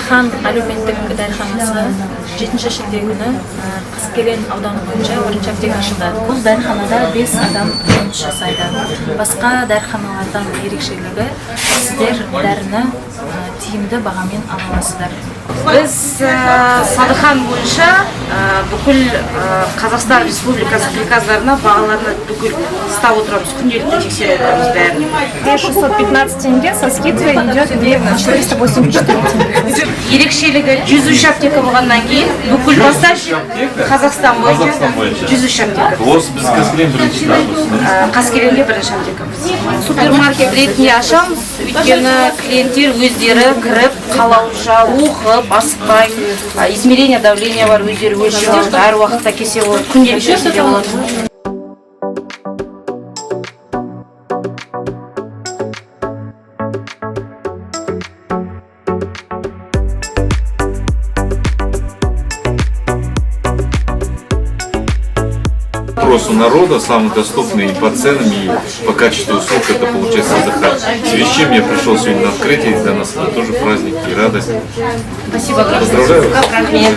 Садыхан әлеуметтік дәріханасы 7 шілде күні Қаскелең ауданы бойынша бірінші аптека ашылды. Бұл дәріханада 5 адам жұмыс жасайды. Басқа дәріханалардан ерекшелігі сіздер дәріні тиімді бағамен ала аласыздар. Біз Садыхан бойынша бүкіл Қазақстан Республикасы приказдарына бағаларына бүкіл ұстап отырамыз, күнделікті тексеріп отырамыз бәрін. 615 тенге со скидкой идет 484 тенге. Ерекшелігі 103 аптека болғаннан кейін бүкіл поставщик Қазақстан бойынша 103 аптека. Осы біз Қаскелең бірінші аптека. Қаскелеңге бірінші аптекамыз. Супермаркет ретінде ашамыз, өйткені клиенттер өздері кіріп, қалауынша оқып, асықпай, измерение давления бар, өздері өлшеп алып, әр уақытта келсе болады, күнделікті келсе болады. Вопрос у народа самый доступный и по ценам, и по качеству услуг, это получается Садыхан. В связи с чем я пришел сегодня на открытие, для нас это тоже праздник и радость. Спасибо. Поздравляю. Рахмет.